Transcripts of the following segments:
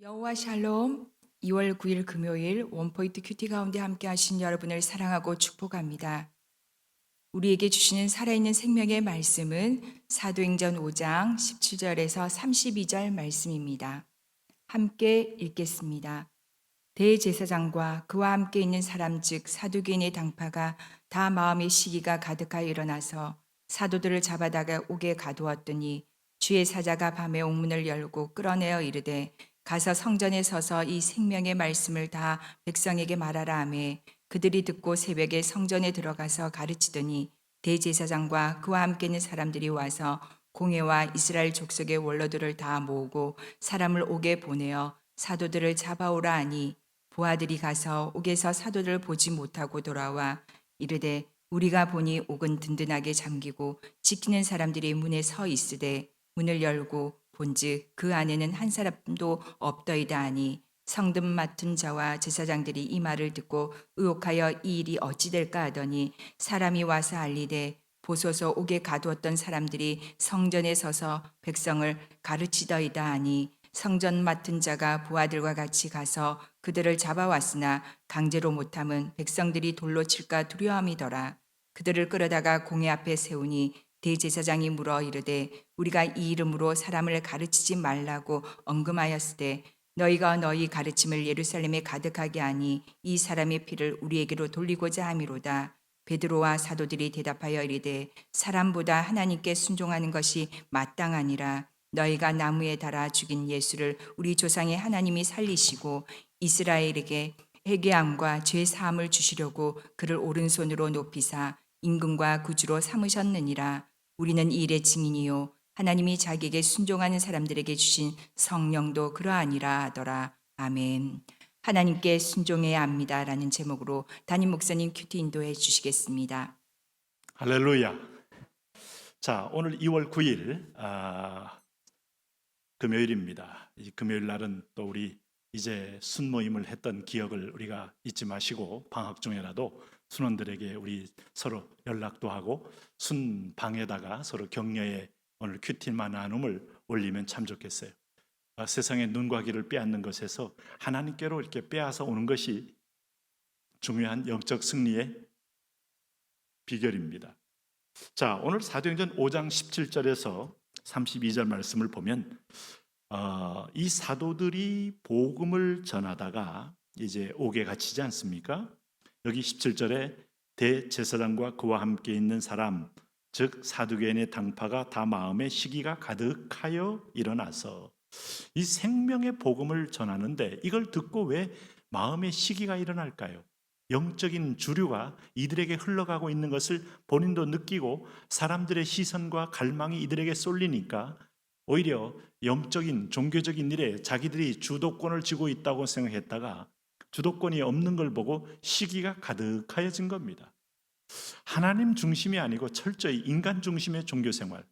여호와 샬롬. 2월 9일 금요일 원포인트 큐티 가운데 함께 하신 여러분을 사랑하고 축복합니다. 우리에게 주시는 살아있는 생명의 말씀은 사도행전 5장 17절에서 32절 말씀입니다. 함께 읽겠습니다. 대제사장과 그와 함께 있는 사람 즉 사두개인의 당파가 다 마음의 시기가 가득하여 일어나서 사도들을 잡아다가 옥에 가두었더니 주의 사자가 밤에 옥문을 열고 끌어내어 이르되 가서 성전에 서서 이 생명의 말씀을 다 백성에게 말하라 하매 그들이 듣고 새벽에 성전에 들어가서 가르치더니 대제사장과 그와 함께 있는 사람들이 와서 공회와 이스라엘 족속의 원로들을 다 모으고 사람을 옥에 보내어 사도들을 잡아오라 하니 부하들이 가서 옥에서 사도들을 보지 못하고 돌아와 이르되 우리가 보니 옥은 든든하게 잠기고 지키는 사람들이 문에 서 있으되 문을 열고 본즉 그 안에는 한 사람도 없더이다 하니 성든 맡은 자와 제사장들이 이 말을 듣고 의혹하여 이 일이 어찌 될까 하더니 사람이 와서 알리되 보소서 옥에 가두었던 사람들이 성전에 서서 백성을 가르치더이다 하니 성전 맡은 자가 부하들과 같이 가서 그들을 잡아왔으나 강제로 못함은 백성들이 돌로 칠까 두려움이더라. 그들을 끌어다가 공회 앞에 세우니 대제사장이 물어 이르되 우리가 이 이름으로 사람을 가르치지 말라고 언금하였으되 너희가 너희 가르침을 예루살렘에 가득하게 하니 이 사람의 피를 우리에게로 돌리고자 함이로다. 베드로와 사도들이 대답하여 이르되 사람보다 하나님께 순종하는 것이 마땅하니라. 너희가 나무에 달아 죽인 예수를 우리 조상의 하나님이 살리시고 이스라엘에게 회개함과 죄 사함을 주시려고 그를 오른손으로 높이사 임금과 구주로 삼으셨느니라. 우리는 이 일의 증인이요 하나님이 자기에게 순종하는 사람들에게 주신 성령도 그러하니라 하더라. 아멘. 하나님께 순종해야 합니다라는 제목으로 담임 목사님 큐티 인도해 주시겠습니다. 할렐루야. 자, 오늘 2월 9일 금요일입니다. 이 금요일 날은 또 우리 이제 순모임을 했던 기억을 우리가 잊지 마시고 방학 중에라도 순원들에게 우리 서로 연락도 하고 순방에다가 서로 격려의 오늘 큐티만 나눔을 올리면 참 좋겠어요. 세상의 눈과 귀를 빼앗는 것에서 하나님께로 이렇게 빼앗아 오는 것이 중요한 영적 승리의 비결입니다. 자, 오늘 사도행전 5장 17절에서 32절 말씀을 보면 이 사도들이 복음을 전하다가 이제 옥에 갇히지 않습니까? 여기 17절에 대제사장과 그와 함께 있는 사람 즉 사두개인의 당파가 다 마음에 시기가 가득하여 일어나서 이 생명의 복음을 전하는데 이걸 듣고 왜 마음에 시기가 일어날까요? 영적인 주류가 이들에게 흘러가고 있는 것을 본인도 느끼고 사람들의 시선과 갈망이 이들에게 쏠리니까 오히려 영적인 종교적인 일에 자기들이 주도권을 쥐고 있다고 생각했다가 주도권이 없는 걸 보고 시기가 가득하여진 겁니다. 하나님 중심이 아니고 철저히 인간 중심의 종교 생활.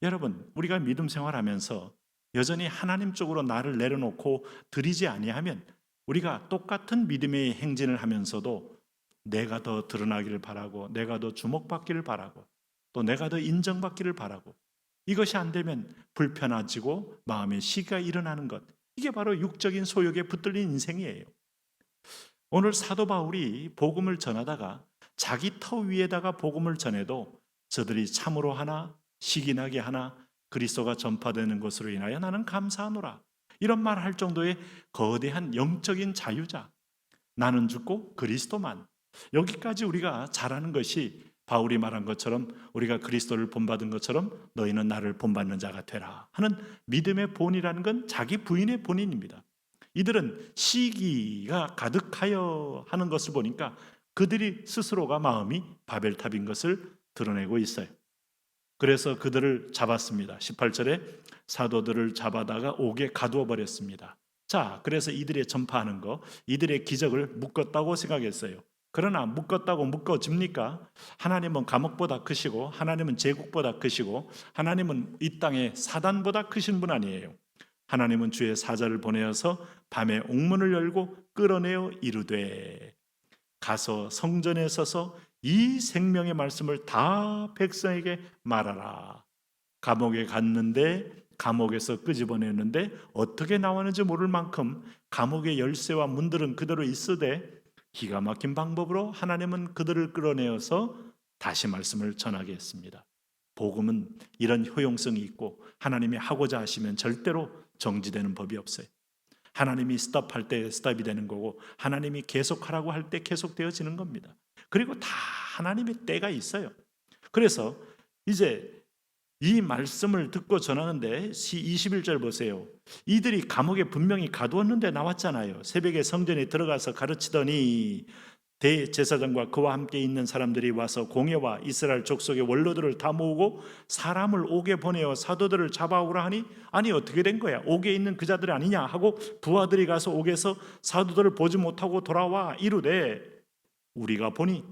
여러분, 우리가 믿음 생활하면서 여전히 하나님 쪽으로 나를 내려놓고 드리지 아니하면 우리가 똑같은 믿음의 행진을 하면서도 내가 더 드러나기를 바라고 내가 더 주목받기를 바라고 또 내가 더 인정받기를 바라고 이것이 안 되면 불편해지고 마음의 시기가 일어나는 것, 이게 바로 육적인 소욕에 붙들린 인생이에요. 오늘 사도 바울이 복음을 전하다가 자기 터 위에다가 복음을 전해도 저들이 참으로 하나 시기나게 하나 그리스도가 전파되는 것으로 인하여 나는 감사하노라, 이런 말 할 정도의 거대한 영적인 자유자, 나는 죽고 그리스도만, 여기까지 우리가 잘하는 것이 바울이 말한 것처럼 우리가 그리스도를 본받은 것처럼 너희는 나를 본받는 자가 되라 하는 믿음의 본이라는 건 자기 부인의 본인입니다. 이들은 시기가 가득하여 하는 것을 보니까 그들이 스스로가 마음이 바벨탑인 것을 드러내고 있어요. 그래서 그들을 잡았습니다. 18절에 사도들을 잡아다가 옥에 가두어 버렸습니다. 자, 그래서 이들의 전파하는 거, 이들의 기적을 묶었다고 생각했어요. 그러나 묶었다고 묶어집니까? 하나님은 감옥보다 크시고 하나님은 제국보다 크시고 하나님은 이 땅의 사단보다 크신 분 아니에요. 하나님은 주의 사자를 보내어서 밤에 옥문을 열고 끌어내어 이르되 가서 성전에 서서 이 생명의 말씀을 다 백성에게 말하라. 감옥에 갔는데 감옥에서 끄집어내는데 어떻게 나왔는지 모를 만큼 감옥의 열쇠와 문들은 그대로 있으되 기가 막힌 방법으로 하나님은 그들을 끌어내어서 다시 말씀을 전하게 했습니다. 복음은 이런 효용성이 있고 하나님이 하고자 하시면 절대로 정지되는 법이 없어요. 하나님이 스톱할 때 스톱이 되는 거고 하나님이 계속하라고 할 때 계속되어지는 겁니다. 그리고 다 하나님의 때가 있어요. 그래서 이제 이 말씀을 듣고 전하는데 21절 보세요. 이들이 감옥에 분명히 가두었는데 나왔잖아요. 새벽에 성전에 들어가서 가르치더니 대제사장과 그와 함께 있는 사람들이 와서 공회와 이스라엘 족속의 원로들을 다 모으고 사람을 옥에 보내어 사도들을 잡아오라 하니 아니 어떻게 된 거야? 옥에 있는 그 자들이 아니냐 하고 부하들이 가서 옥에서 사도들을 보지 못하고 돌아와 이르되 우리가 보니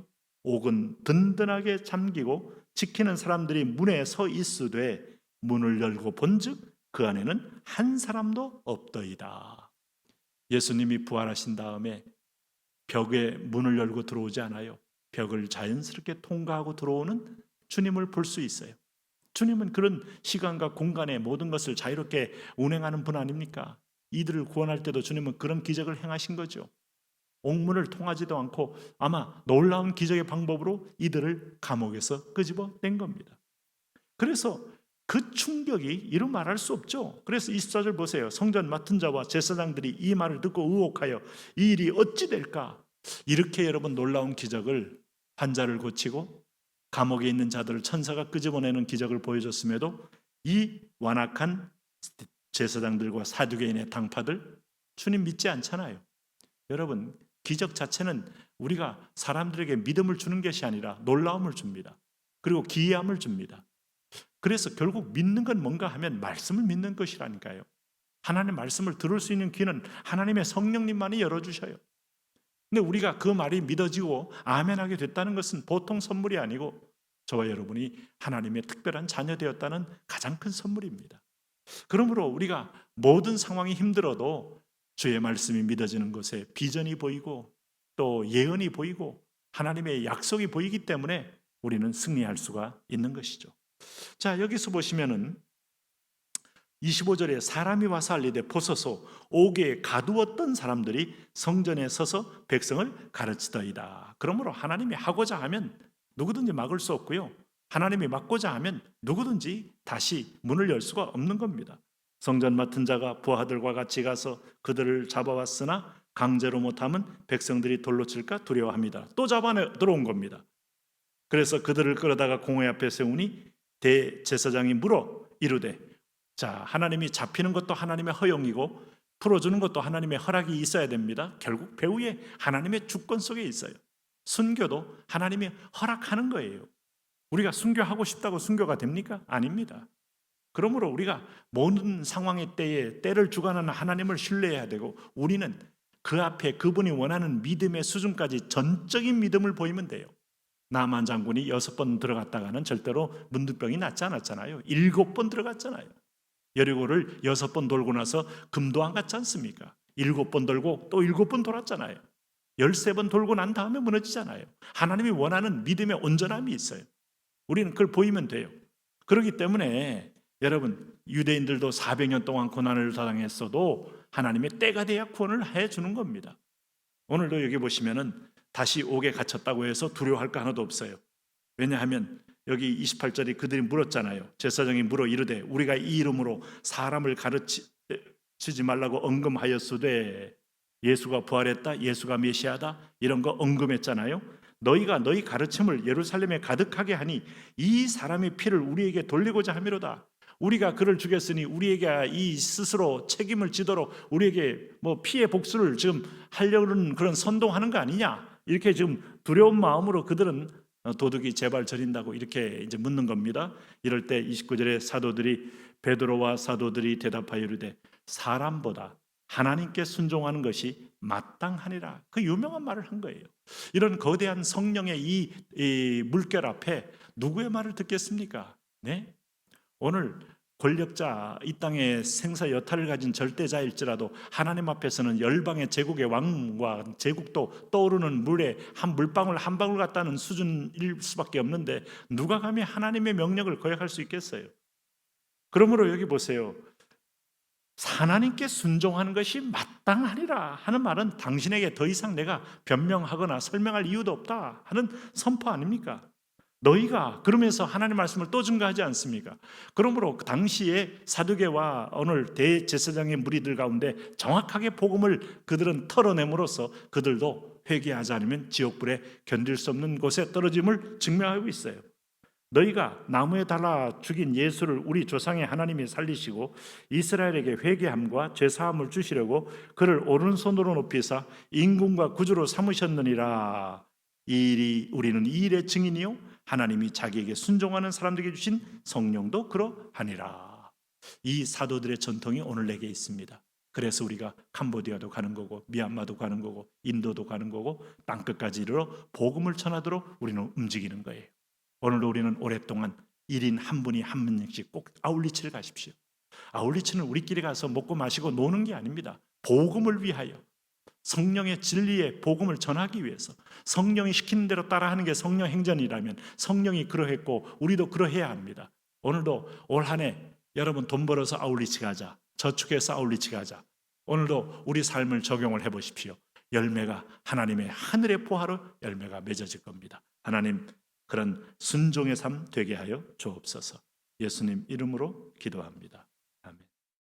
옥은 든든하게 잠기고 지키는 사람들이 문에 서 있으되 문을 열고 본즉 그 안에는 한 사람도 없더이다. 예수님이 부활하신 다음에 벽에 문을 열고 들어오지 않아요. 벽을 자연스럽게 통과하고 들어오는 주님을 볼 수 있어요. 주님은 그런 시간과 공간의 모든 것을 자유롭게 운행하는 분 아닙니까? 이들을 구원할 때도 주님은 그런 기적을 행하신 거죠. 옥문을 통하지도 않고 아마 놀라운 기적의 방법으로 이들을 감옥에서 끄집어 낸 겁니다. 그래서 그 충격이 이루 말할 수 없죠. 그래서 24절 보세요. 성전 맡은 자와 제사장들이 이 말을 듣고 의혹하여 이 일이 어찌 될까? 이렇게 여러분 놀라운 기적을 환자를 고치고 감옥에 있는 자들을 천사가 끄집어내는 기적을 보여줬음에도 이 완악한 제사장들과 사두개인의 당파들 주님 믿지 않잖아요. 여러분 기적 자체는 우리가 사람들에게 믿음을 주는 것이 아니라 놀라움을 줍니다. 그리고 기이함을 줍니다. 그래서 결국 믿는 건 뭔가 하면 말씀을 믿는 것이라니까요. 하나님의 말씀을 들을 수 있는 귀는 하나님의 성령님만이 열어주셔요. 근데 우리가 그 말이 믿어지고 아멘하게 됐다는 것은 보통 선물이 아니고 저와 여러분이 하나님의 특별한 자녀 되었다는 가장 큰 선물입니다. 그러므로 우리가 모든 상황이 힘들어도 주의 말씀이 믿어지는 것에 비전이 보이고 또 예언이 보이고 하나님의 약속이 보이기 때문에 우리는 승리할 수가 있는 것이죠. 자, 여기서 보시면은 25절에 사람이 와서 알리되 보소서 옥에 가두었던 사람들이 성전에 서서 백성을 가르치더이다. 그러므로 하나님이 하고자 하면 누구든지 막을 수 없고요. 하나님이 막고자 하면 누구든지 다시 문을 열 수가 없는 겁니다. 성전 맡은 자가 부하들과 같이 가서 그들을 잡아왔으나 강제로 못하면 백성들이 돌로 칠까 두려워합니다. 또 잡아 들어온 겁니다. 그래서 그들을 끌어다가 공회 앞에 세우니 대제사장이 물어 이르되 자, 하나님이 잡히는 것도 하나님의 허용이고 풀어주는 것도 하나님의 허락이 있어야 됩니다. 결국 배후에 하나님의 주권 속에 있어요. 순교도 하나님이 허락하는 거예요. 우리가 순교하고 싶다고 순교가 됩니까? 아닙니다. 그러므로 우리가 모든 상황의 때를 주관하는 하나님을 신뢰해야 되고 우리는 그 앞에 그분이 원하는 믿음의 수준까지 전적인 믿음을 보이면 돼요. 나만 장군이 6번 들어갔다가는 절대로 문둥병이 낫지 않았잖아요. 7번 들어갔잖아요. 여리고를 6번 돌고 나서 금도 안 갔지 않습니까? 7번 돌고 또 7번 돌았잖아요. 13번 돌고 난 다음에 무너지잖아요. 하나님이 원하는 믿음의 온전함이 있어요. 우리는 그걸 보이면 돼요. 그렇기 때문에 여러분 유대인들도 400년 동안 고난을 당했어도 하나님의 때가 돼야 구원을 해주는 겁니다. 오늘도 여기 보시면은 다시 옥에 갇혔다고 해서 두려워할 거 하나도 없어요. 왜냐하면 여기 28절에 그들이 물었잖아요. 제사장이 물어 이르되 우리가 이 이름으로 사람을 가르치지 말라고 언금하였으되 예수가 부활했다, 예수가 메시아다 이런 거 언금했잖아요. 너희가 너희 가르침을 예루살렘에 가득하게 하니 이 사람의 피를 우리에게 돌리고자 함이로다. 우리가 그를 죽였으니 우리에게 이 스스로 책임을 지도록 우리에게 뭐 피의 복수를 지금 하려는 그런 선동하는 거 아니냐? 이렇게 지금 두려운 마음으로 그들은 도둑이 제발 저린다고 이렇게 이제 묻는 겁니다. 이럴 때 29절에 베드로와 사도들이 대답하여 이르되 사람보다 하나님께 순종하는 것이 마땅하니라. 그 유명한 말을 한 거예요. 이런 거대한 성령의 이 물결 앞에 누구의 말을 듣겠습니까? 네? 오늘 권력자, 이 땅에 생사 여탈을 가진 절대자일지라도 하나님 앞에서는 열방의 제국의 왕과 제국도 떠오르는 물에 한 물방울 한 방울 같다는 수준일 수밖에 없는데 누가 감히 하나님의 명령을 거역할 수 있겠어요? 그러므로 여기 보세요. 하나님께 순종하는 것이 마땅하니라 하는 말은 당신에게 더 이상 내가 변명하거나 설명할 이유도 없다 하는 선포 아닙니까? 너희가 그러면서 하나님 말씀을 또 증거하지 않습니까? 그러므로 당시에 사두개와 오늘 대제사장의 무리들 가운데 정확하게 복음을 그들은 털어냄으로써 그들도 회개하지 않으면 지옥불에 견딜 수 없는 곳에 떨어짐을 증명하고 있어요. 너희가 나무에 달아 죽인 예수를 우리 조상의 하나님이 살리시고 이스라엘에게 회개함과 죄사함을 주시려고 그를 오른손으로 높이사 임금과 구주로 삼으셨느니라. 이 일이 우리는 이 일의 증인이요 하나님이 자기에게 순종하는 사람들에게 주신 성령도 그러하니라. 이 사도들의 전통이 오늘 내게 있습니다. 그래서 우리가 캄보디아도 가는 거고 미얀마도 가는 거고 인도도 가는 거고 땅끝까지 이르러 복음을 전하도록 우리는 움직이는 거예요. 오늘도 우리는 오랫동안 1인 한 분이 한 명씩 꼭 아울리치를 가십시오. 아울리치는 우리끼리 가서 먹고 마시고 노는 게 아닙니다. 복음을 위하여, 성령의 진리의 복음을 전하기 위해서, 성령이 시키는 대로 따라하는 게 성령 행전이라면 성령이 그러했고 우리도 그러해야 합니다. 오늘도 올 한 해 여러분 돈 벌어서 아울리치 가자, 저축해서 아울리치 가자. 오늘도 우리 삶을 적용을 해보십시오. 열매가 하나님의 하늘의 포화로 열매가 맺어질 겁니다. 하나님 그런 순종의 삶 되게 하여 주옵소서. 예수님 이름으로 기도합니다.